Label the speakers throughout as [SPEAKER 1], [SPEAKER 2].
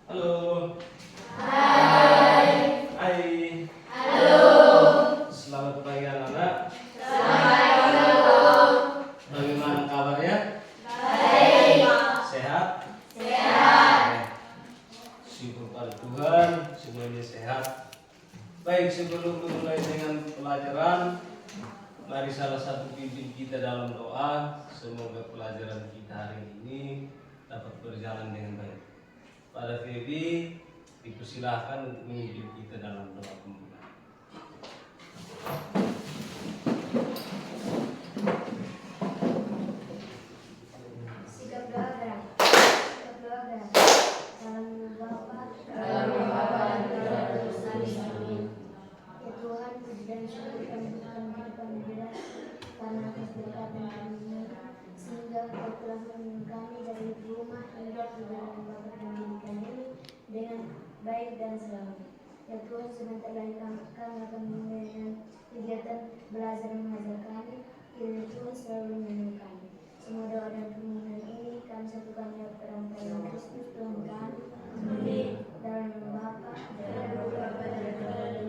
[SPEAKER 1] Halo.
[SPEAKER 2] Hai.
[SPEAKER 1] Hai.
[SPEAKER 2] Halo.
[SPEAKER 1] Selamat pagi anak-anak.
[SPEAKER 2] Selamat pagi.
[SPEAKER 1] Bagaimana kabarnya?
[SPEAKER 2] Baik.
[SPEAKER 1] Sehat?
[SPEAKER 2] Sehat.
[SPEAKER 1] Syukur pada Tuhan, semuanya sehat. Baik, sebelum memulai dengan pelajaran, mari salah satu pimpin kita dalam doa. Semoga pelajaran kita hari ini dapat berjalan dengan baik. Pada Feby, dipersilahkan untuk memimpin kita dalam doa pembukaan.
[SPEAKER 3] Sikap doa gerak. Dalam nama Bapa dan Putra dan Roh Kudus. Amin. Ya Tuhan, puji dan syukur kami berikan kehidupan kita karena atas berkat dan karunia sehingga Kau telah menolong kami dari rumah hingga perjalanan Bapa pendidikan ini dengan baik dan selamat. Ya Tuhan, sebentar lagi kami akan memulai dengan kegiatan belajar mengajar kami. Ya Tuhan, selalu menolong kami. Semua doa dan permohonan ini kami satukan dalam perantara Kristus Tuhan kami. Amin. Dalam nama Bapa dan Putra dan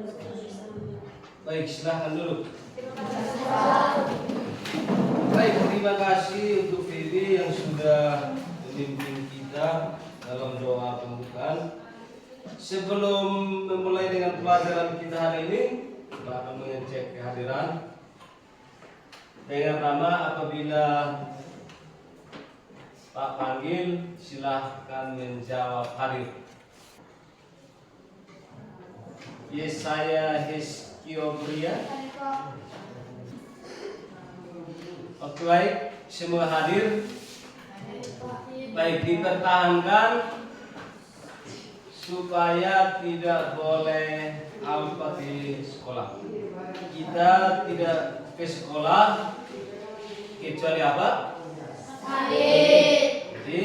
[SPEAKER 3] Roh Kudus. Amin.
[SPEAKER 1] Baik, silahkan dulu. Baik, terima kasih untuk Feby yang sudah memimpin kita dalam doa pembukaan. Sebelum memulai dengan pelajaran kita hari ini, kita akan mengecek kehadiran. Dengan nama apabila Pak panggil, silahkan menjawab hadir. Yesaya Heskiobria. Oke, baik, semua hadir. Baik, dipertahankan supaya tidak boleh out di sekolah. Kita tidak ke sekolah kecuali apa?
[SPEAKER 2] Sakit.
[SPEAKER 1] Jadi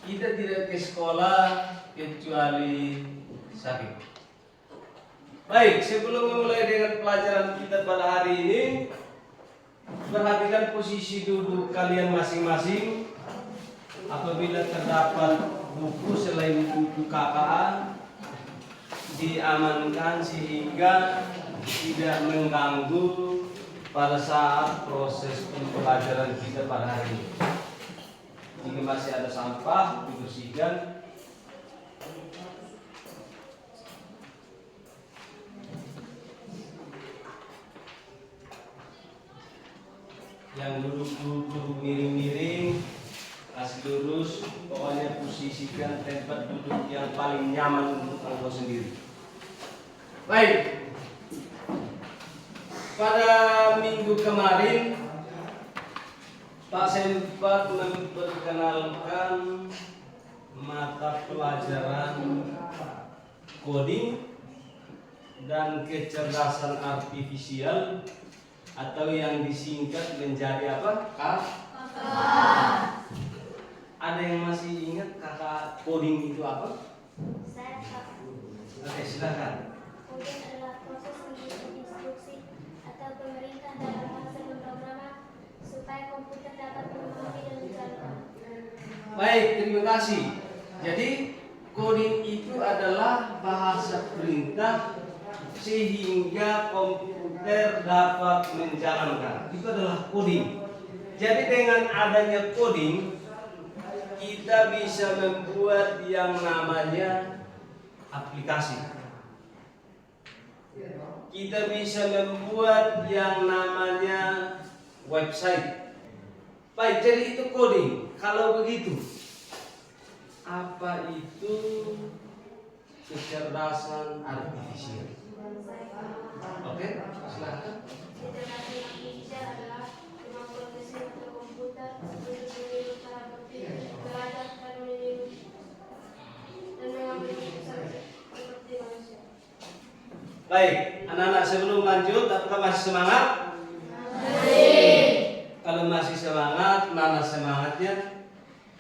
[SPEAKER 1] kita tidak ke sekolah kecuali sakit. Baik, sebelum memulai dengan pelajaran kita pada hari ini, perhatikan posisi duduk kalian masing-masing. Apabila terdapat buku selain buku KKA, diamankan sehingga tidak mengganggu pada saat proses pembelajaran kita pada hari ini. Jika masih ada sampah, dibersihkan. Yang duduk miring-miring, kasih lurus, pokoknya posisikan tempat duduk yang paling nyaman untuk engkau sendiri. Baik, pada minggu kemarin Pak sempat memperkenalkan mata pelajaran coding dan kecerdasan artifisial atau yang disingkat menjadi apa? Ada yang masih ingat kata coding itu apa?
[SPEAKER 3] Saya Pak.
[SPEAKER 1] Oke, silakan.
[SPEAKER 3] Coding adalah proses menyusun instruksi atau pemerintah dalam bahasa pemrograman supaya komputer dapat memahami dan menjalankan.
[SPEAKER 1] Baik, terima kasih. Jadi coding itu adalah bahasa perintah sehingga komputer dapat menjalankan. Itu adalah coding. Jadi dengan adanya coding, kita bisa membuat yang namanya aplikasi. Kita bisa membuat yang namanya website. Baik, jadi itu coding. Kalau begitu, apa itu kecerdasan artifisial? Oke, silakan.
[SPEAKER 3] Kecerdasan artifisial adalah kemampuan mesin atau komputer untuk meniru cara berpikir, belajar dan meniru dan mengambil keputusan seperti manusia.
[SPEAKER 1] Baik, anak-anak sebelum lanjut, apakah masih semangat?
[SPEAKER 2] Masih.
[SPEAKER 1] Kalau masih semangat, mana semangatnya?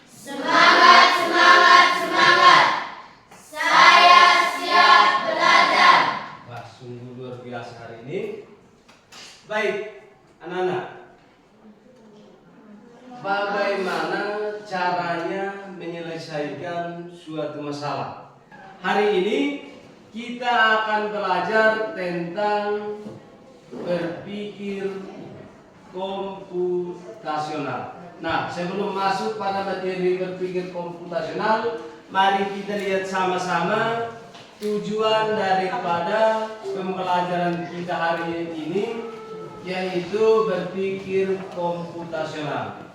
[SPEAKER 2] Semangat, semangat, semangat. Saya siap belajar.
[SPEAKER 1] Wah, sungguh luar biasa hari ini. Baik, anak-anak. Bagaimana caranya menyelesaikan suatu masalah? hari ini kita akan belajar tentang berpikir komputasional. Nah, sebelum masuk pada materi berpikir komputasional, mari kita lihat sama-sama tujuan daripada pembelajaran kita hari ini, yaitu berpikir komputasional.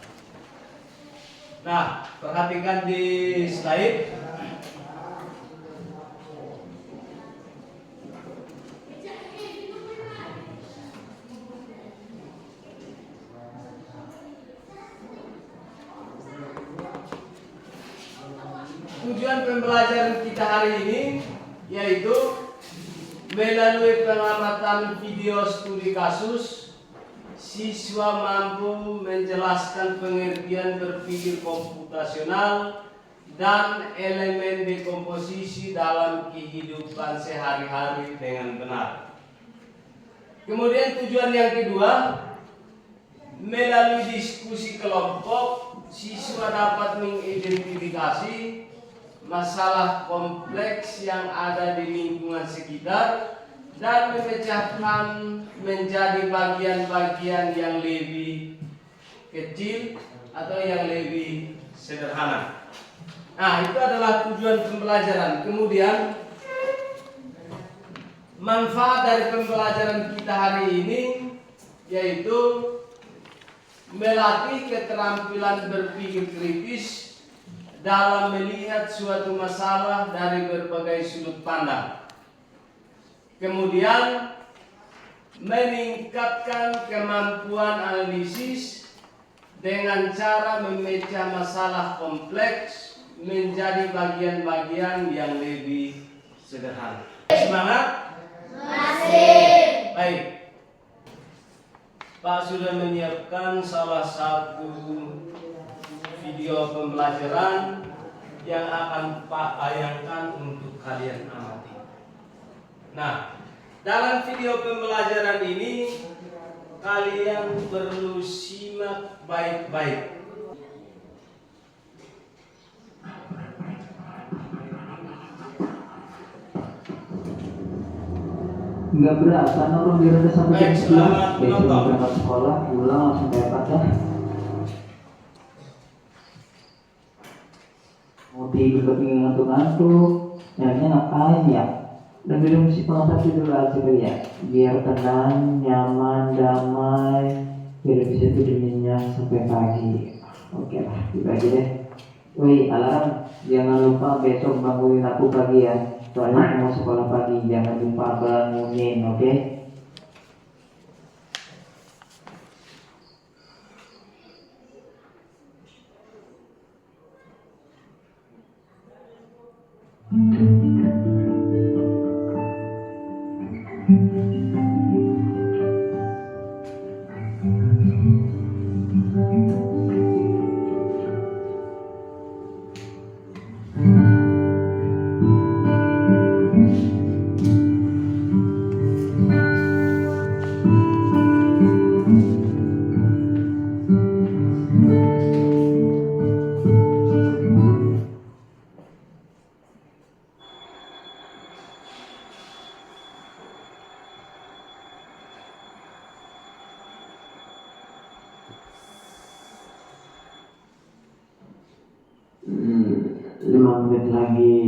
[SPEAKER 1] Nah, perhatikan di slide. Tujuan pembelajaran kita hari ini yaitu melalui pengamatan video studi kasus, siswa mampu menjelaskan pengertian berpikir komputasional dan elemen dekomposisi dalam kehidupan sehari-hari dengan benar. Kemudian tujuan yang kedua, melalui diskusi kelompok, siswa dapat mengidentifikasi masalah kompleks yang ada di lingkungan sekitar dan memecahkan menjadi bagian-bagian yang lebih kecil atau yang lebih sederhana. Nah, itu adalah tujuan pembelajaran. Kemudian manfaat dari pembelajaran kita hari ini yaitu melatih keterampilan berpikir kritis dalam melihat suatu masalah dari berbagai sudut pandang. Kemudian meningkatkan kemampuan analisis dengan cara memecah masalah kompleks menjadi bagian-bagian yang lebih sederhana. Semangat?
[SPEAKER 2] Masih.
[SPEAKER 1] Baik. Pak sudah menyiapkan salah satu video pembelajaran yang akan Pak bayangkan untuk kalian amati. Nah, dalam video pembelajaran ini kalian perlu simak baik-baik.
[SPEAKER 4] Nggak berat karena orang biar udah sampai
[SPEAKER 1] Baik,
[SPEAKER 4] jam 11
[SPEAKER 1] selamat
[SPEAKER 4] besok
[SPEAKER 1] menonton.
[SPEAKER 4] berangkat sekolah pulang langsung dapat dah. Mau tidur tapi ngantuk-ngantuk, akhirnya ngapain ya? Dan minum si pengasap dulu aja kali ya, biar tenang, nyaman, damai, biar bisa tidur nyenyak sampai pagi. Oke lah, gitu aja deh. Woi, alarm, jangan lupa besok bangunin aku pagi ya. Soalnya aku mau sekolah pagi, jangan lupa bangunin, oke? Lima menit lagi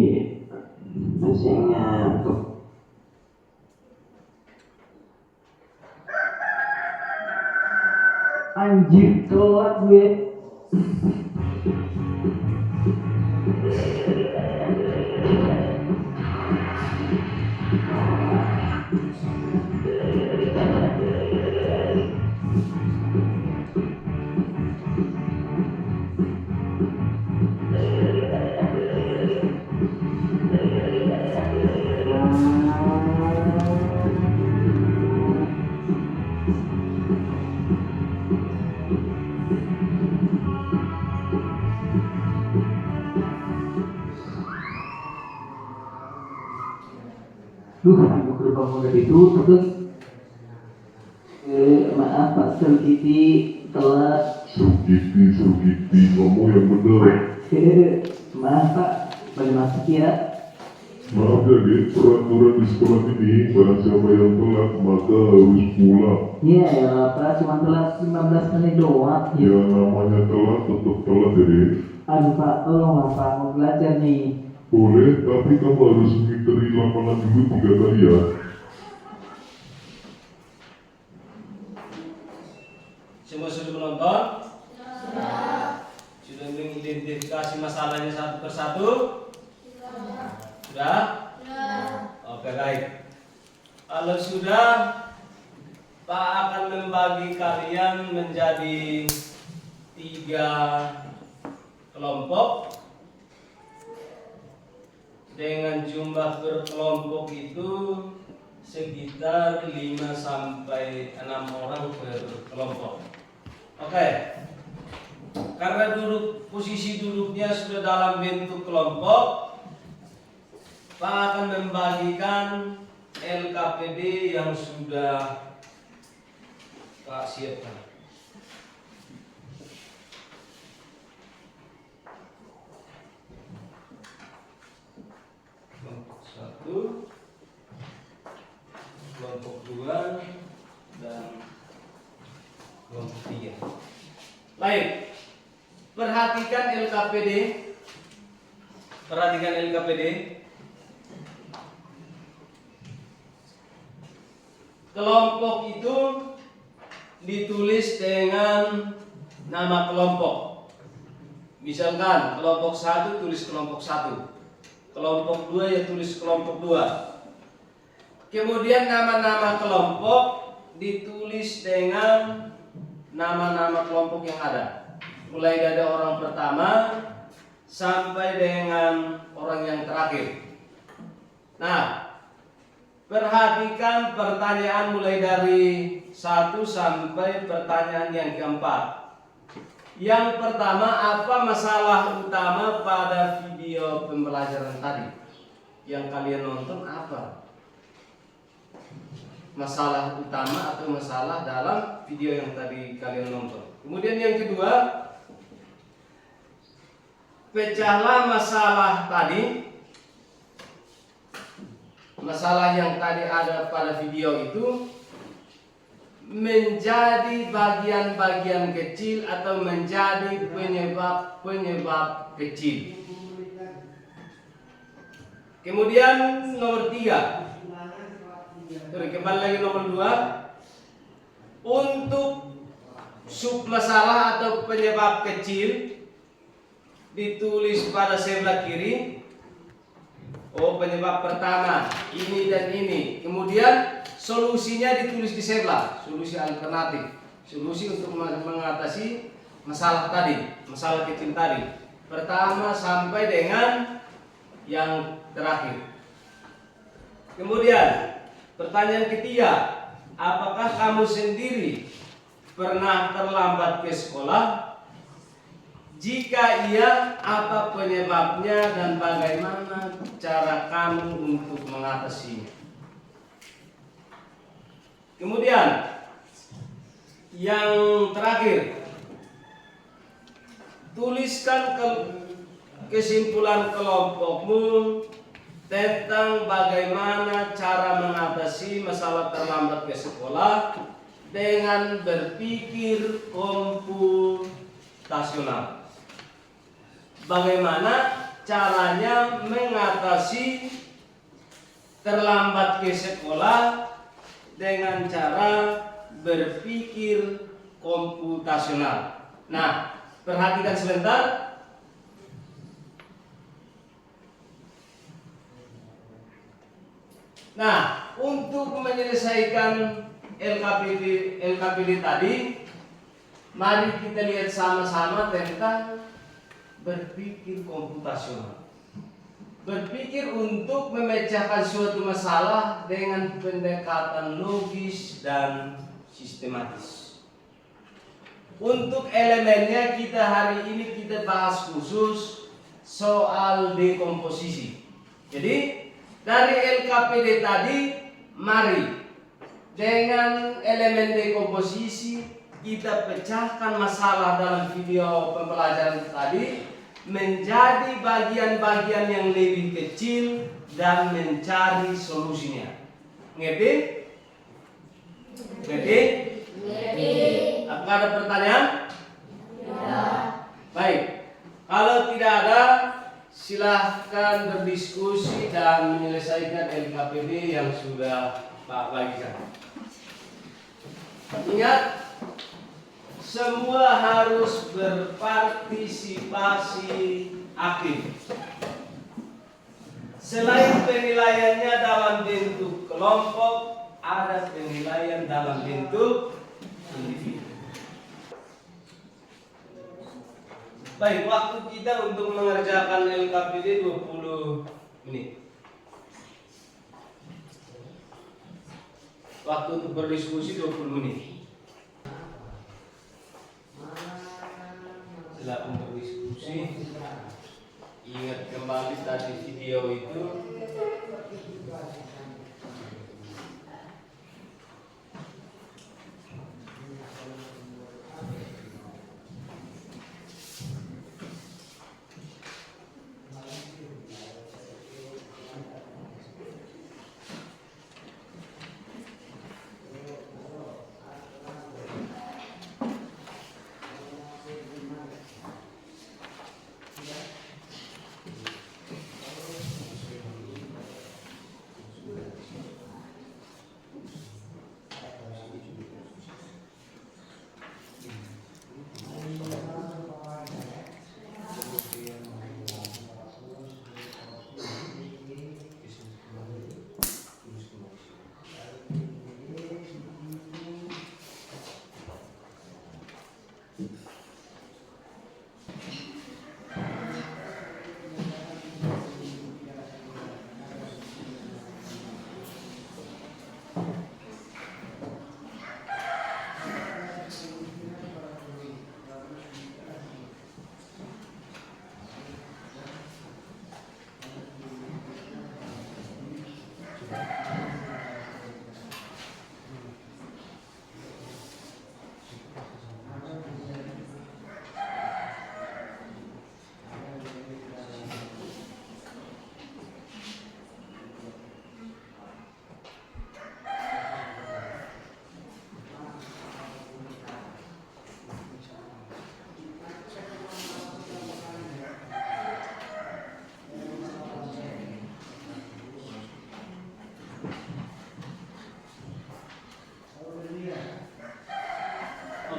[SPEAKER 4] masih ngantuk. Anjir, telat gue. Duh, aku gerbang udah ditutup lagi. Maaf Pak Sergiti, telat.
[SPEAKER 5] Sergiti, kamu yang benar.
[SPEAKER 4] Maaf Pak, boleh masuk ya?
[SPEAKER 5] Maaf ya Dek, peraturan di sekolah ini barang siapa yang telat maka harus pulang.
[SPEAKER 4] Iya ya Pak, cuma telat 15 menit doang.
[SPEAKER 5] Ya namanya telat tetap telat ya Dek.
[SPEAKER 4] Aduh Pak, tolonglah Pak, mau belajar nih.
[SPEAKER 5] Boleh, tapi kamu harus ngiteri lapangan dulu 3 kali ya.
[SPEAKER 1] Semua sudah menonton? Sudah mengidentifikasi masalahnya satu persatu? Sudah? Oke, baik. Kalau sudah, Pak akan membagi kalian menjadi 3 kelompok dengan jumlah per kelompok itu sekitar 5 sampai 6 orang per kelompok. Oke. Karena posisi duduknya sudah dalam bentuk kelompok, Pak akan membagikan LKPD yang sudah Pak siapkan. Kelompok 1, kelompok 2, dan kelompok 3. Baik, perhatikan LKPD. Perhatikan LKPD. Kelompok itu ditulis dengan nama kelompok. Misalkan kelompok 1 tulis kelompok 1, kelompok 2 ya tulis kelompok 2. Kemudian nama-nama kelompok ditulis dengan nama-nama kelompok yang ada, mulai dari orang pertama sampai dengan orang yang terakhir. Nah, perhatikan pertanyaan mulai dari 1 sampai pertanyaan yang keempat. Yang pertama, apa masalah utama pada video pembelajaran tadi? Yang kalian nonton apa? Masalah utama atau masalah dalam video yang tadi kalian nonton. Kemudian yang kedua, pecahlah masalah tadi. Masalah yang tadi ada pada video itu menjadi bagian-bagian kecil atau menjadi penyebab kecil. Kemudian nomor 3. Kembali lagi nomor 2. Untuk sub masalah atau penyebab kecil ditulis pada sebelah kiri. Oh, penyebab pertama ini dan ini. Kemudian solusinya ditulis di sebelah, solusi alternatif, solusi untuk mengatasi masalah tadi, masalah kecil tadi, pertama sampai dengan yang terakhir. Kemudian pertanyaan ketiga, apakah kamu sendiri pernah terlambat ke sekolah? Jika iya, apa penyebabnya dan bagaimana cara kamu untuk mengatasinya? Kemudian yang terakhir, tuliskan kesimpulan kelompokmu tentang bagaimana cara mengatasi masalah terlambat ke sekolah dengan berpikir komputasional. Bagaimana caranya mengatasi terlambat ke sekolah dengan cara berpikir komputasional. Nah, perhatikan sebentar. Nah, untuk menyelesaikan LKPD tadi, mari kita lihat sama-sama tentang berpikir komputasional. Berpikir untuk memecahkan suatu masalah dengan pendekatan logis dan sistematis. Untuk elemennya hari ini kita bahas khusus soal dekomposisi. Jadi dari LKPD tadi, mari dengan elemen dekomposisi kita pecahkan masalah dalam video pembelajaran tadi menjadi bagian-bagian yang lebih kecil dan mencari solusinya. Ngerti? Ngerti? Apakah ada pertanyaan? Baik. Kalau tidak ada, silahkan berdiskusi dan menyelesaikan LKPD yang sudah Pak bagikan. Ingat, semua harus berpartisipasi aktif. Selain penilaiannya dalam bentuk kelompok, ada penilaian dalam bentuk individu. Baik, waktu kita untuk mengerjakan LKPD 20 menit. Waktu untuk berdiskusi 20 menit. Silakan berdiskusi. Ingat kembali tadi video itu.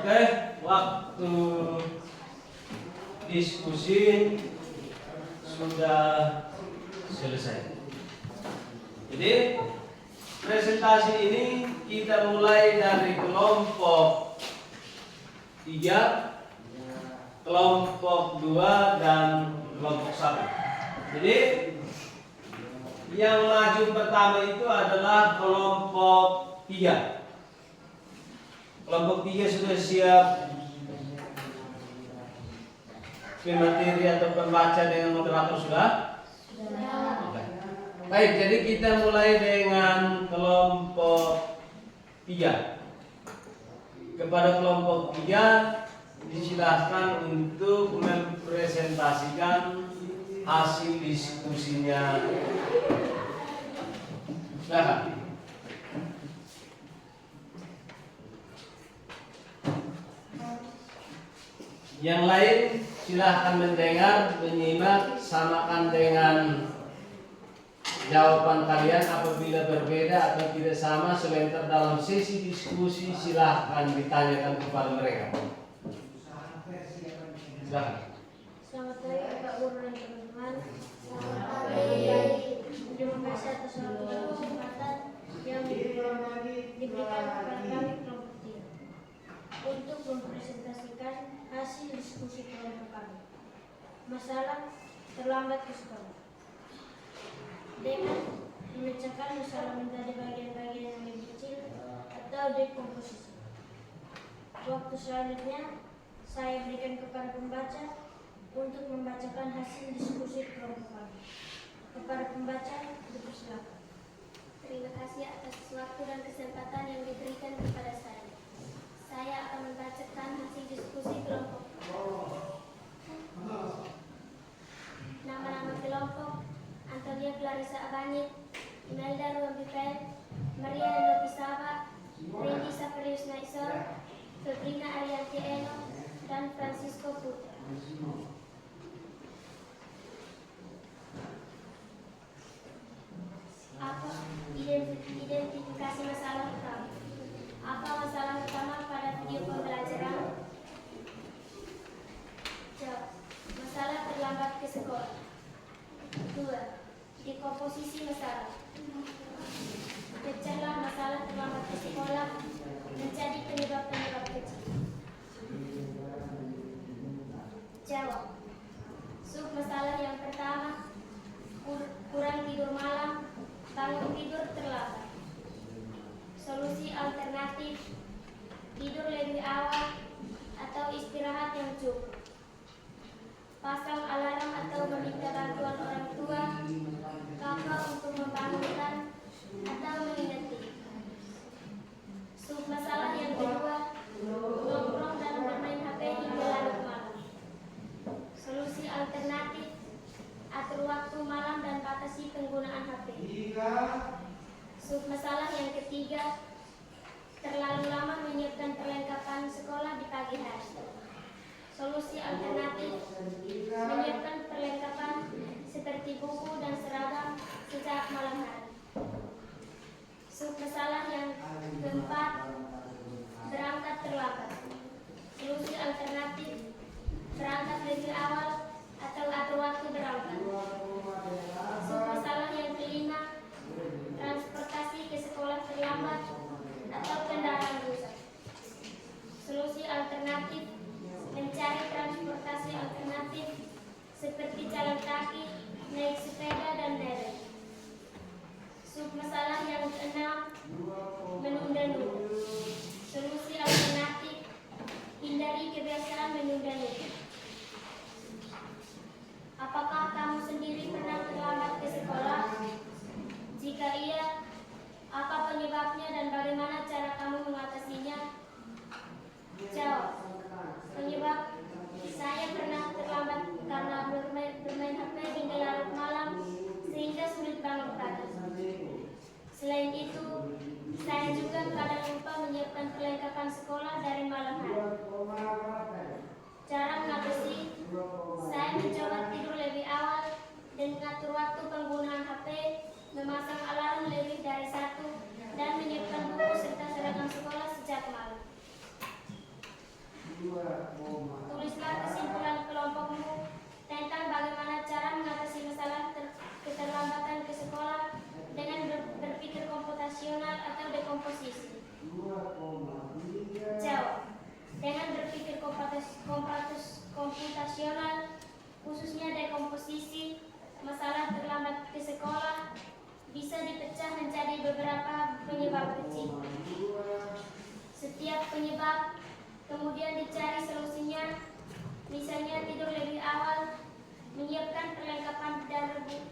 [SPEAKER 1] Oke, waktu diskusi sudah selesai. Jadi presentasi ini kita mulai dari kelompok 3, kelompok 2 dan kelompok 1. Jadi yang maju pertama itu adalah kelompok 3. Kelompok 3 sudah siap pemateri atau pembaca dengan moderator sudah? Oke. Baik, jadi kita mulai dengan kelompok 3. Kepada kelompok 3 disilahkan untuk mempresentasikan hasil diskusinya. Silakan. Yang lain silahkan mendengar, menyimak, samakan dengan jawaban kalian. Apabila berbeda atau tidak sama, sebentar dalam sesi diskusi silahkan ditanyakan kepada mereka. Silahkan.
[SPEAKER 3] Selamat pagi Pak Guru dan teman-teman. Selamat pagi. Terima kasih atas waktu dan kesempatan yang diberikan kepada kami kelompok 3 untuk mempresentasikan hasil diskusi kelompok kami. Masalah terlambat ke sekolah. Dengan memecahkan masalah menjadi bagian-bagian yang lebih kecil atau dekomposisi. Waktu selanjutnya saya berikan kepada pembaca untuk membacakan hasil diskusi kelompok kami. Kepada pembaca, dipersilakan.
[SPEAKER 2] Terima kasih atas waktu dan kesempatan yang diberikan kepada saya. Saya akan membacakan hasil diskusi kelompok. kelompok Antonia Clarissa Abanit, Imelda Ruambipen, Maria Nopisava, Randy Saperius Naisor, Febrina Arianti Eno, dan Francisco Putra. Apa identifikasi masalah utama? Apa masalah utama pada video pembelajaran? Jawab. Masalah terlambat ke sekolah. 2. Dekomposisi masalah. Pecahlah masalah terlambat ke sekolah menjadi penyebab-penyebab kecil. Jawab. Sub masalah yang pertama, kurang tidur malam, bangun tidur terlambat. Solusi alternatif, tidur lebih awal atau istirahat yang cukup. Pasang alarm atau meminta bantuan orang tua, kakak untuk membangunkan atau mengingatkan. Sub masalah yang kedua, nongkrong dan bermain HP hingga larut malam. Solusi alternatif, atur waktu malam dan batasi penggunaan HP. Sub masalah yang ketiga, terlalu lama menyiapkan perlengkapan sekolah di pagi hari. Solusi alternatif, menyiapkan perlengkapan seperti buku dan seragam sejak malam hari. Sub masalah yang keempat, berangkat terlambat. Solusi alternatif, berangkat lebih awal atau atur waktu berangkat. Sub masalah yang kelima, transportasi ke sekolah terlambat atau kendaraan rusak. Solusi alternatif, mencari transportasi alternatif seperti jalan kaki, naik sepeda, dan derek. Sub masalah yang keenam, menunda-nunda. Solusi alternatif, hindari kebiasaan menunda-nunda. Apakah kamu sendiri pernah terlambat ke sekolah? Jika iya, apa penyebabnya dan bagaimana cara kamu mengatasinya? Jawab. Penyebab, saya pernah terlambat karena bermain HP hingga larut malam sehingga sulit bangun pagi. Selain itu, saya juga kadang lupa menyiapkan perlengkapan sekolah dari malam hari. Cara mengatasi, saya mencoba tidur lebih awal dan mengatur waktu penggunaan HP, memasang alarm lebih dari 1, dan menyiapkan buku serta seragam sekolah sejak malam. Tulislah kesimpulan kelompokmu tentang bagaimana cara mengatasi masalah keterlambatan ke sekolah dengan berpikir komputasional atau dekomposisi. Jawab. Dengan berpikir komputasional, khususnya dekomposisi, masalah terlambat ke sekolah bisa dipecah menjadi beberapa penyebab kecil. Setiap penyebab kemudian dicari solusinya, misalnya tidur lebih awal, menyiapkan perlengkapan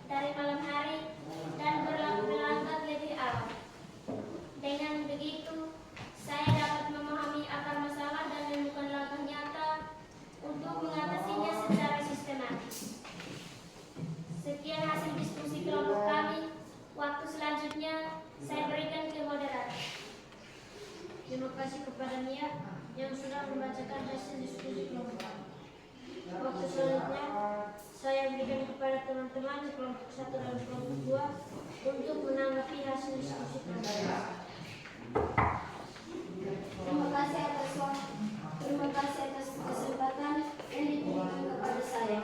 [SPEAKER 2] dari malam hari, dan berangkat lebih awal. Dengan begitu, saya dapat memahami akar masalah dan menemukan langkah nyata untuk mengatasinya secara sistematis. Sekian hasil diskusi kelompok kami. Waktu selanjutnya saya berikan ke moderator.
[SPEAKER 3] Terima kasih kepada Mia yang sudah membacakan hasil diskusi kelompok kami. Waktu selanjutnya saya berikan kepada teman-teman kelompok 1 dan kelompok 2 untuk menanggapi hasil diskusi kelompok kami.
[SPEAKER 6] Terima kasih atas kesempatan yang diberikan kepada saya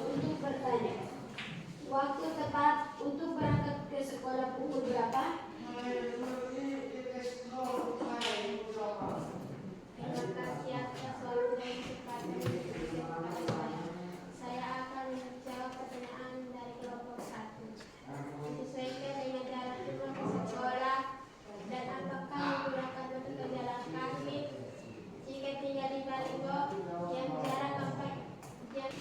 [SPEAKER 6] untuk bertanya. Waktu tepat untuk berangkat ke sekolah pukul berapa?
[SPEAKER 2] Terima kasih atas waktu dan kesempatan yang diberikan kepada saya. Saya akan menjawab pertanyaan dari kelompok 1. Disesuaikan dengan jarak rumah ke sekolah dan apakah menggunakan untuk jalan kaki jika tinggal di Balibo yang jarak sampai jam.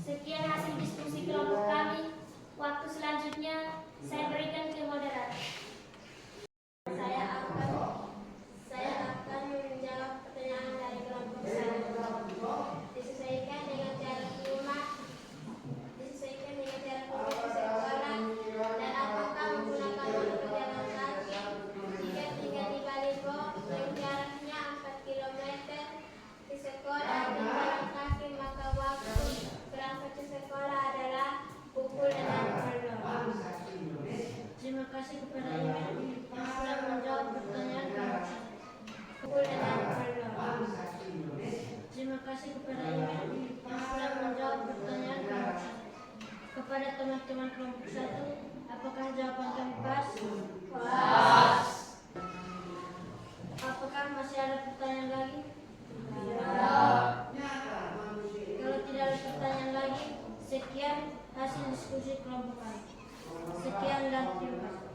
[SPEAKER 2] Sekian hasil diskusi kelompok kami. Waktu selanjutnya saya berikan
[SPEAKER 6] teman-teman kelompok 1, apakah jawaban kami pas?
[SPEAKER 2] Pas.
[SPEAKER 6] Apakah masih ada pertanyaan lagi? Kalau tidak ada pertanyaan lagi, sekian hasil diskusi kelompok kami. Sekian dan terima kasih.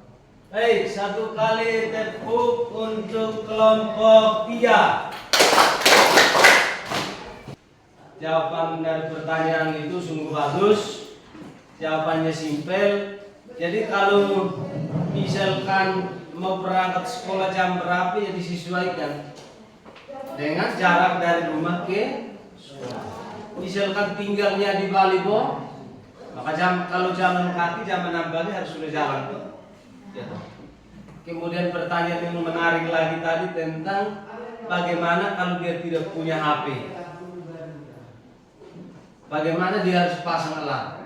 [SPEAKER 1] Baik, satu kali tepuk untuk kelompok 3. Jawaban dari pertanyaan itu sungguh bagus. Jawabannya simpel. Jadi kalau misalkan mau berangkat sekolah jam berapa ya disesuaikan dengan jarak dari rumah ke sekolah. Misalkan tinggalnya di Balibo, maka kalau jalan kaki jam 6 pagi harus sudah jalan. Ya. Kemudian pertanyaan yang menarik lagi tadi tentang bagaimana kalau dia tidak punya HP. Bagaimana dia harus pasang alarm.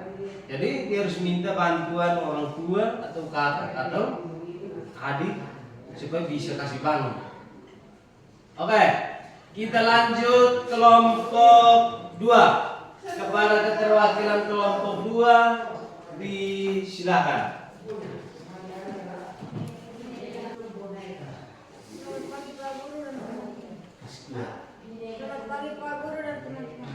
[SPEAKER 1] Jadi dia harus minta bantuan orang tua atau kakak atau adik supaya bisa kasih bangun. Oke, kita lanjut kelompok 2. Kepada keterwakilan kelompok 2 disilakan.
[SPEAKER 6] Selamat pagi Pak Guru dan teman-teman.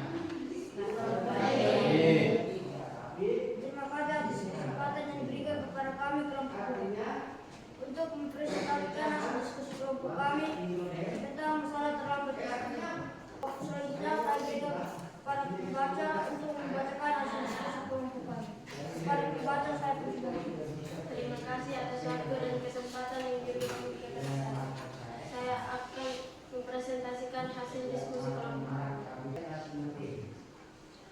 [SPEAKER 6] Terima kasih atas kesempatan yang diberikan kepada kami kelompok 2 untuk mempresentasikan hasil diskusi kelompok kami tentang masalah terlambat. Selanjutnya kami para pembaca untuk membacakan hasil diskusi kelompok kami. Para pembaca saya persilakan.
[SPEAKER 2] Terima kasih atas waktu dan kesempatan yang diberikan kepada saya. Saya akan mempresentasikan hasil diskusi kelompok.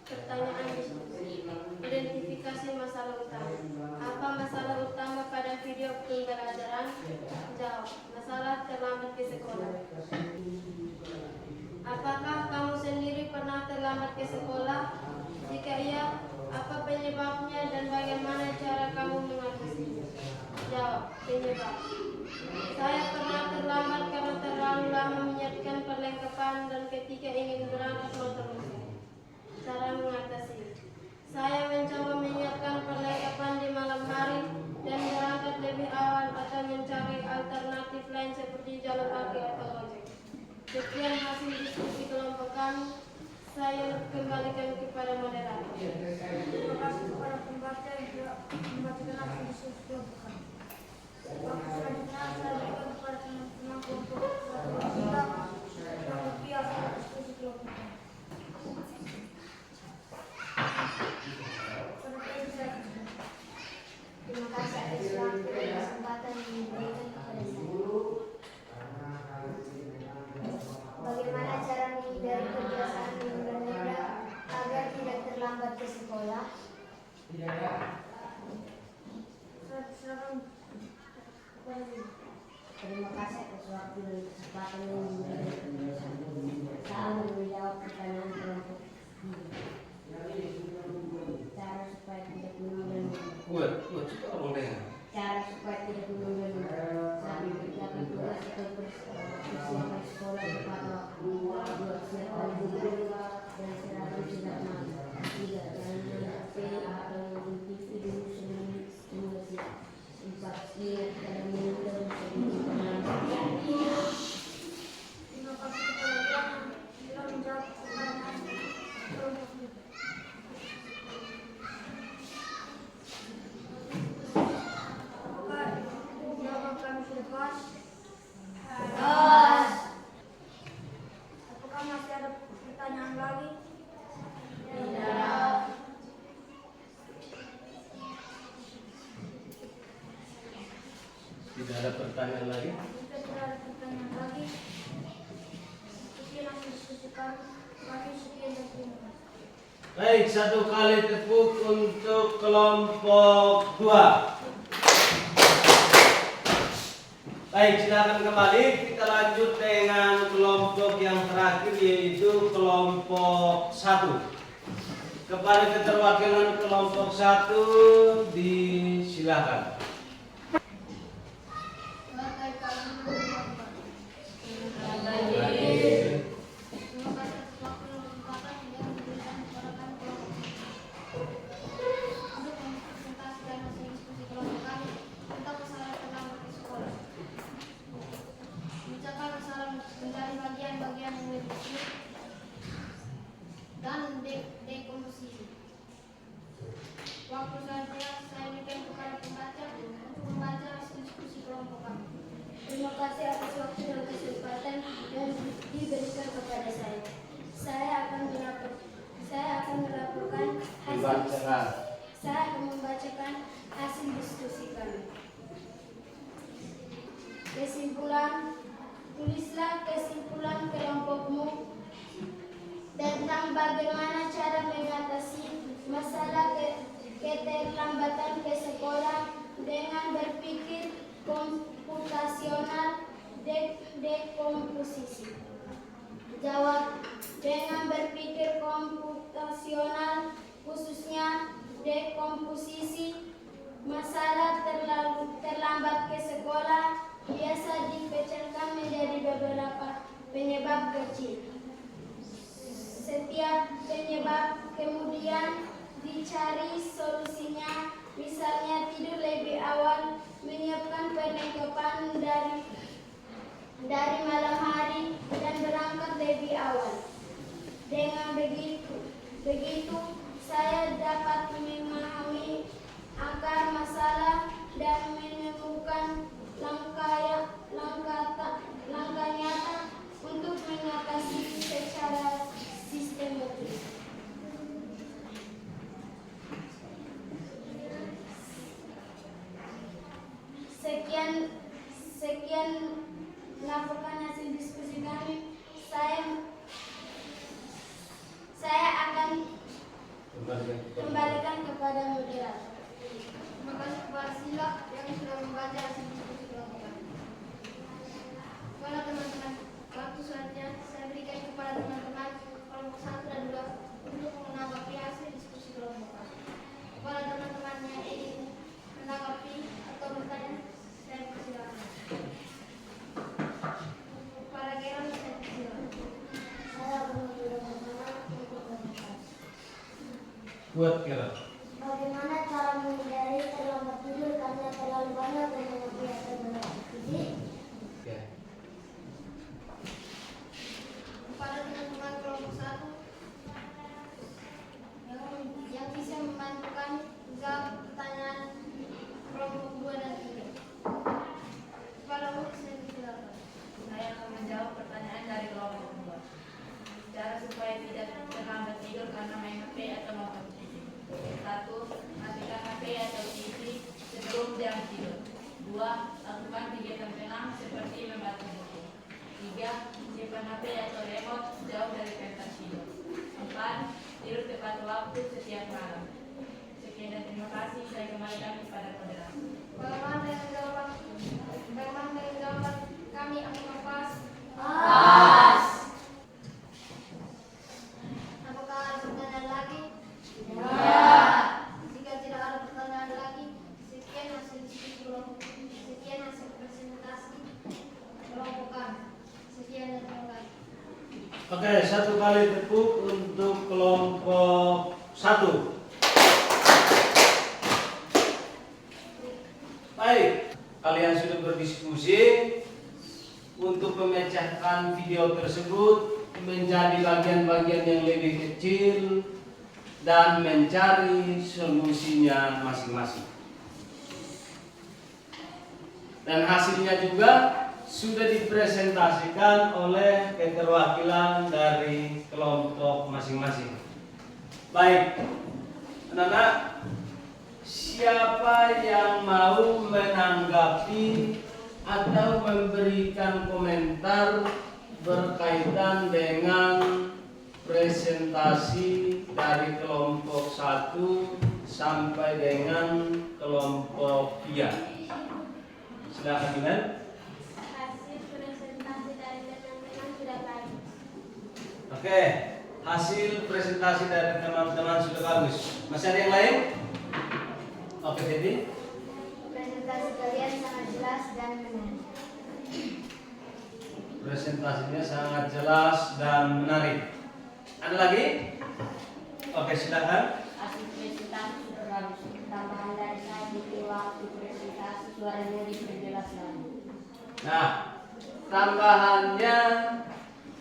[SPEAKER 2] Pertanyaan diskusi. Identifikasi masalah utama. Apa masalah utama pada video pembelajaran? Jawab. Masalah terlambat ke sekolah. Apakah kamu sendiri pernah terlambat ke sekolah? Jika iya, apa penyebabnya dan bagaimana cara kamu mengatasinya? Jawab. Penyebab. Saya pernah terlambat karena terlalu lama menyiapkan perlengkapan dan ketika ingin berangkat motor mesin. Cara mengatasi. Saya mencoba menyiapkan perlengkapan di malam hari dan berangkat lebih awal atau mencari alternatif lain seperti jalan kaki atau ojek. Sekian hasil diskusi kelompok kami. Saya kembalikan kepada moderator.
[SPEAKER 6] Terima kasih kepada pembaca yang telah membacakan hasil diskusi kelompok kami. Waktu selanjutnya saya berikan kepada teman-teman kelompok 1 kita kurang lebih hasil diskusi kelompok kami.
[SPEAKER 3] Terima kasih atas waktu dan kesempatan yang diberikan kepada saya. Bagaimana cara menghindari kebiasaan menunda-nunda agar tidak terlambat ke sekolah? Terima kasih atas waktu dan kesempatan yang diberikan kepada saya. Saya menjawab pertanyaan kelompok. Cara supaya tidak menunda-nunda.
[SPEAKER 1] Buat suka orang dengan.
[SPEAKER 3] Cara supaya tidak menunda-nunda saat mengerjakan tugas atau persiapan sekolah tepat waktu. 2. Siapkan buku dan seragam sudah matang. 3. Jangan main HP atau nonton TV dulu sebelum siap. 4. Ingat pada menunda bisa bikin pengaruh.
[SPEAKER 6] Terima kasih kepada yang telah menjawab pertanyaan kelompok ini. Apakah jawaban kami sudah pas?
[SPEAKER 2] Pas.
[SPEAKER 6] Apakah masih ada pertanyaan lagi?
[SPEAKER 2] Tidak.
[SPEAKER 1] Tidak ada pertanyaan lagi.
[SPEAKER 6] Jika tidak ada pertanyaan lagi, sekian hasil diskusi kami. Sekian dan terima kasih.
[SPEAKER 1] Baik, satu kali tepuk untuk kelompok 2. Baik, silakan kembali. Kita lanjut dengan kelompok yang terakhir yaitu kelompok 1. Kepada keterwakilan kelompok 1 disilakan.
[SPEAKER 6] Terima kasih atas waktu dan kesempatan yang diberikan kepada kami kelompok. Untuk
[SPEAKER 3] Tulislah kesimpulan kelompokmu tentang bagaimana cara mengatasi masalah keterlambatan ke sekolah dengan berpikir komputasional dekomposisi. Jawab, dengan berpikir komputasional khususnya dekomposisi, masalah terlambat ke sekolah biasa dipecahkan menjadi beberapa penyebab kecil. Setiap penyebab kemudian dicari solusinya, misalnya tidur lebih awal, menyiapkan perlengkapan dari malam hari, dan berangkat lebih awal. Dengan begitu saya dapat memahami akar masalah dan menemukan langkah nyata untuk mengatasi secara sistematis. Sekian laporan hasil diskusi kami. Saya akan kembalikan kepada moderator.
[SPEAKER 6] Terima kasih kepada Sila yang sudah membaca hasil diskusi kelompok kami. Kepada teman-teman, waktu selanjutnya saya berikan kepada teman-teman kelompok 1 dan 2 untuk menanggapi hasil diskusi kelompok kami. Kepada teman-teman yang ingin menanggapi atau bertanya, saya persilakan. Kepada Geron, saya persilakan.
[SPEAKER 3] Saya mengucapkan pertama untuk komentar.
[SPEAKER 1] Buat kira.
[SPEAKER 3] Bagaimana cara menghindari terlambat tidur karena terlalu banyak menghadapi atau beraktivitas?
[SPEAKER 1] Ya.
[SPEAKER 6] Kepada teman-teman kelompok 1 yang bisa membantu kami menjawab pertanyaan kelompok 2 dan 3. Kepada Ulis, saya persilakan.
[SPEAKER 7] Saya akan menjawab pertanyaan dari kelompok 2. Cara supaya tidak terlambat tidur karena main HP atau nonton TV. 1. Matikan HP atau TV sebelum jam tidur. 2. Lakukan kegiatan tenang seperti membaca buku. 3. Simpan HP atau remote jauh dari pentas tidur. 4. Tidur tepat waktu setiap malam. Sekian dan terima kasih. Saya kembalikan kepada moderator.
[SPEAKER 6] Bagaimana dengan jawaban kami? Apakah pas?
[SPEAKER 3] Pas.
[SPEAKER 6] Apakah ada pertanyaan lagi?
[SPEAKER 3] Ya.
[SPEAKER 6] Jika tidak ada pertanyaan lagi, sekian hasil diskusi kelompok, sekian hasil presentasi kelompok kami. Sekian dan terima kasih.
[SPEAKER 1] Oke, satu kali tepuk untuk kelompok 1. Baik, kalian sudah berdiskusi untuk memecahkan video tersebut menjadi bagian-bagian yang lebih kecil dan mencari solusinya masing-masing. Dan hasilnya juga sudah dipresentasikan oleh keterwakilan dari kelompok masing-masing. Baik, anak-anak, siapa yang mau menanggapi atau memberikan komentar berkaitan dengan presentasi dari kelompok 1 sampai dengan kelompok 3? Silakan dengan.
[SPEAKER 2] Hasil presentasi dari teman-teman sudah baik.
[SPEAKER 1] Oke, hasil presentasi dari teman-teman sudah bagus. Masih ada yang lain? Oke, jadi
[SPEAKER 3] Presentasi kalian sangat jelas dan menarik.
[SPEAKER 1] presentasinya sangat jelas dan menarik. Ada lagi? Oke, silakan.
[SPEAKER 7] Hasil presentasi sudah bagus. Tambahan dari saya butuh waktu presentasi suaranya diperjelas lagi.
[SPEAKER 1] Nah, tambahannya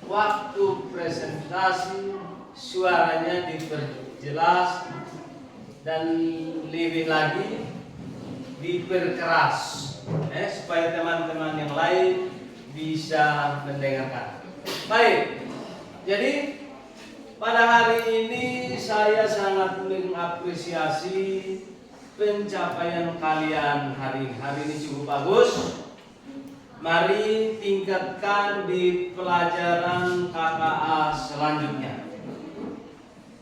[SPEAKER 1] waktu presentasi suaranya diperjelas dan lebih lagi diperkeras, supaya teman-teman yang lain bisa mendengarkan. Baik, jadi pada hari ini saya sangat mengapresiasi pencapaian kalian hari ini cukup bagus. mari tingkatkan di pelajaran KKA selanjutnya.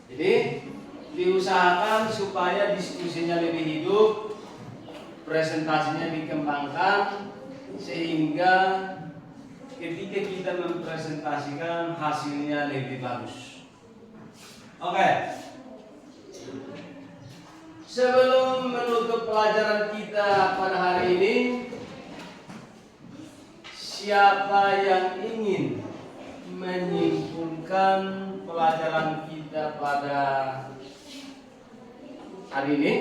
[SPEAKER 1] Jadi diusahakan supaya diskusinya lebih hidup, presentasinya dikembangkan, sehingga ketika kita mempresentasikan hasilnya lebih bagus. Oke. Sebelum menutup pelajaran kita pada hari ini, siapa yang ingin menyimpulkan pelajaran kita pada hari ini?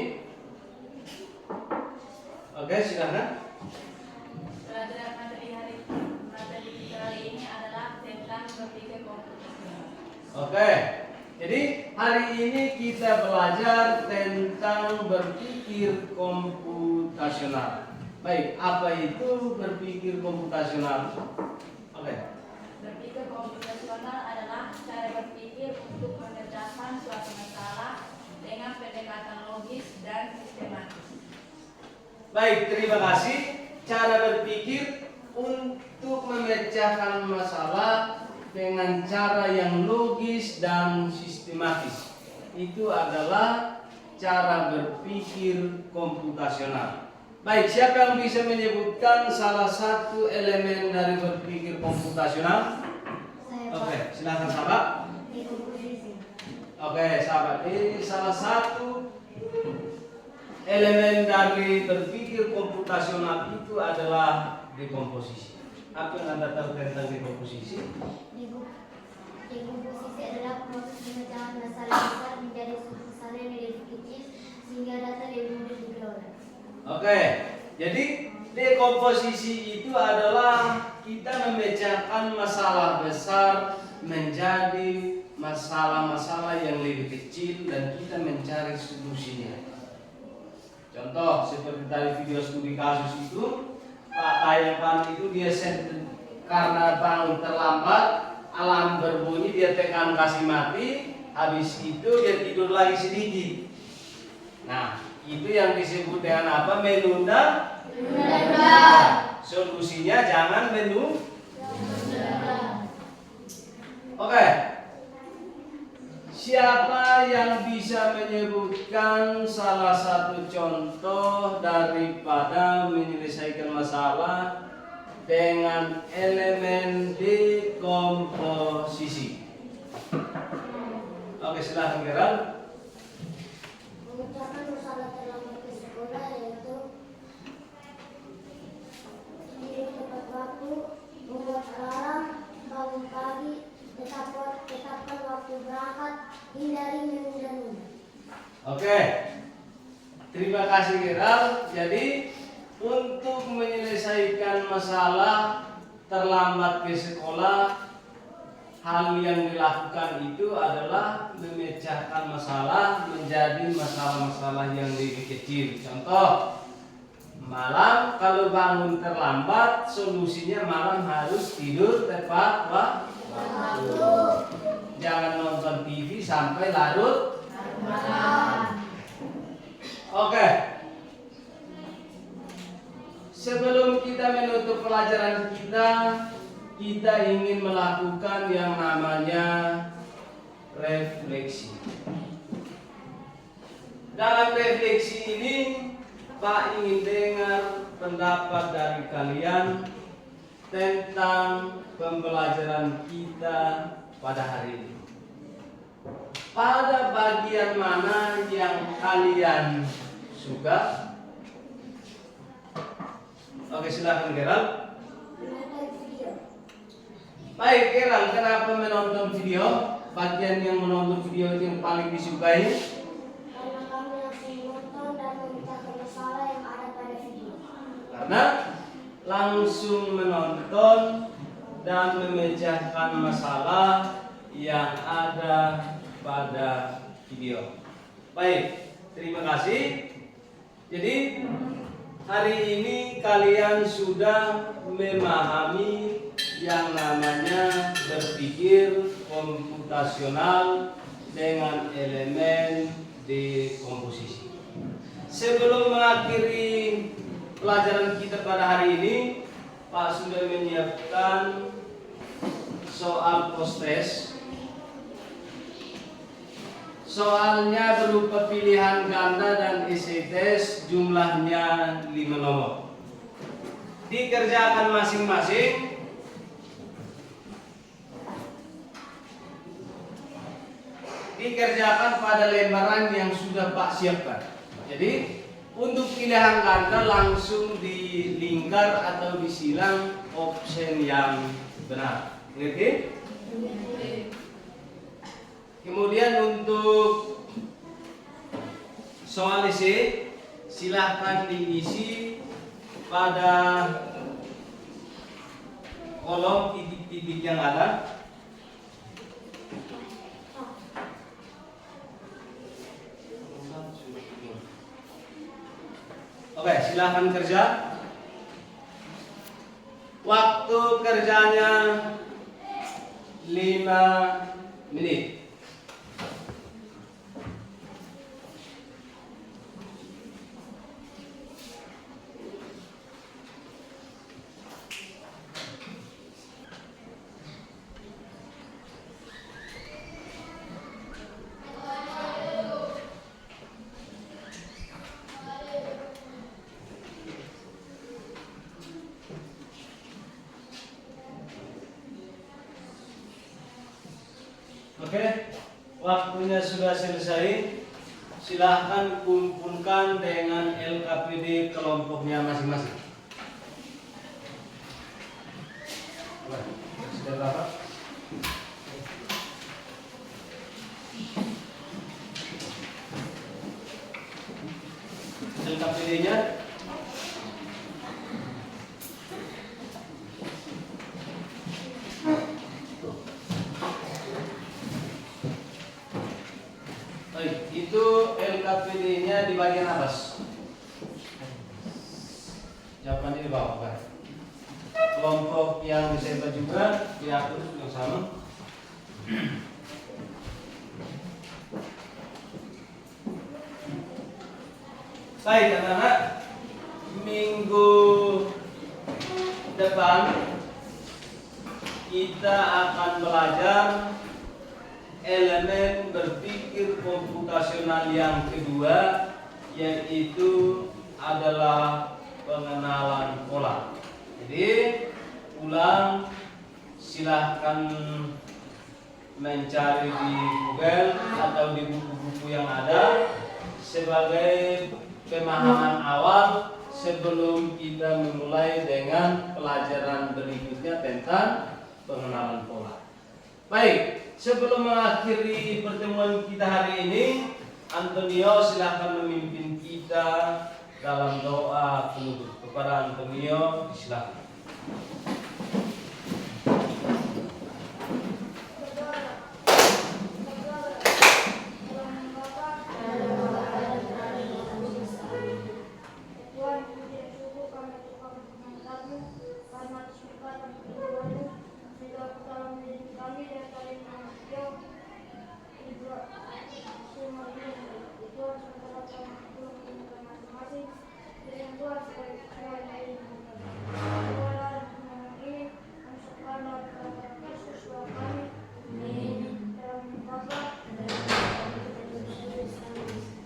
[SPEAKER 1] Oke, silakan.
[SPEAKER 7] Pelajaran materi kita hari ini adalah tentang berpikir komputasional.
[SPEAKER 1] Oke. Jadi hari ini kita belajar tentang berpikir komputasional. Baik, apa itu berpikir komputasional? Oke.
[SPEAKER 7] Berpikir komputasional adalah cara berpikir untuk memecahkan suatu masalah dengan pendekatan logis dan sistematis.
[SPEAKER 1] Baik, terima kasih. Cara berpikir untuk memecahkan masalah dengan cara yang logis dan sistematis. Itu adalah cara berpikir komputasional. Baik, siapa yang bisa menyebutkan salah satu elemen dari berpikir komputasional? Oke, silakan sahabat. Oke, sahabat, ini salah satu elemen dari berpikir komputasional itu adalah dekomposisi. Apa yang Anda tahu tentang dekomposisi?
[SPEAKER 3] Dekomposisi adalah proses pemecahan masalah besar menjadi masalah yang lebih kecil sehingga data lebih mudah dikelola.
[SPEAKER 1] Oke, jadi dekomposisi itu adalah kita memecahkan masalah besar menjadi masalah-masalah yang lebih kecil dan kita mencari solusinya. Contoh seperti tadi video studi kasus itu, Pak Tayapan itu dia karena bangun terlambat, alarm berbunyi, dia tekan kasih mati, habis itu dia tidur lagi sedikit. Nah, itu yang disebut dengan apa? Menunda. Solusinya jangan menunda. Oke. Siapa yang bisa menyebutkan salah satu contoh daripada menyelesaikan masalah dengan elemen dekomposisi? Oke, silahkan Gerald.
[SPEAKER 3] Memecahkan masalah terlambat ke sekolah yaitu tidur tepat waktu, membuat alarm, bangun pagi, tetapkan waktu berangkat, hindari menunda-nunda.
[SPEAKER 1] Oke, terima kasih Gerald. Jadi untuk menyelesaikan masalah terlambat ke sekolah, hal yang dilakukan itu adalah memecahkan masalah menjadi masalah-masalah yang lebih kecil. Contoh, malam kalau bangun terlambat, solusinya malam harus tidur tepat waktu. Jangan nonton TV sampai larut malam. Oke. Sebelum kita menutup pelajaran kita ingin melakukan yang namanya refleksi. Dalam refleksi ini, Pak ingin dengar pendapat dari kalian tentang pembelajaran kita pada hari ini. Pada bagian mana yang kalian suka? Oke, silakan Gerald.
[SPEAKER 3] Menonton video.
[SPEAKER 1] Baik, Gerald, kenapa menonton video? Bagian yang menonton video itu yang paling disukai?
[SPEAKER 3] Karena kami langsung menonton dan memecahkan masalah yang ada pada video.
[SPEAKER 1] Karena langsung menonton dan memecahkan masalah yang ada pada video. Baik, terima kasih. Jadi hari ini kalian sudah memahami yang namanya berpikir komputasional dengan elemen dekomposisi. Sebelum mengakhiri pelajaran kita pada hari ini, Pak sudah menyiapkan soal post-test. Soalnya berupa pilihan ganda dan isi tes, jumlahnya 5 nomor. Dikerjakan masing-masing. Dikerjakan pada lembaran yang sudah Pak siapkan. Jadi untuk pilihan ganda langsung dilingkar atau disilang option yang benar. Ngerti? Kemudian untuk soal isi, silahkan diisi pada kolom titik-titik yang ada. Oke, silahkan kerja. Waktu kerjanya 5 menit. Oke, waktunya sudah selesai. Silahkan kumpulkan dengan LKPD kelompoknya masing-masing. Sudah berapa? LKPD-nya itu LKPD-nya di bagian atas. Jawabannya di bawah kan? Kelompok yang disebar juga diatur yang sama. Baik anak-anak, minggu depan kita akan belajar elemen berpikir komputasional yang kedua, yaitu adalah pengenalan pola. Jadi ulang, silahkan mencari di Google atau di buku-buku yang ada sebagai pemahaman awal sebelum kita memulai dengan pelajaran berikutnya tentang pengenalan pola. Baik. Sebelum mengakhiri pertemuan kita hari ini, Antonio silakan memimpin kita dalam doa penutup. Kepada Antonio, silakan.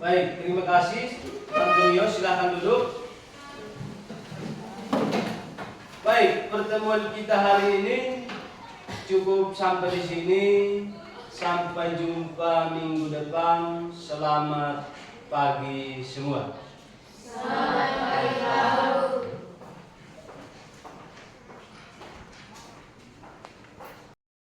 [SPEAKER 1] Baik, terima kasih Antonio, silahkan duduk. Baik, pertemuan kita hari ini cukup sampai di sini. Sampai jumpa minggu depan. Selamat pagi semua.
[SPEAKER 7] Selamat pagi.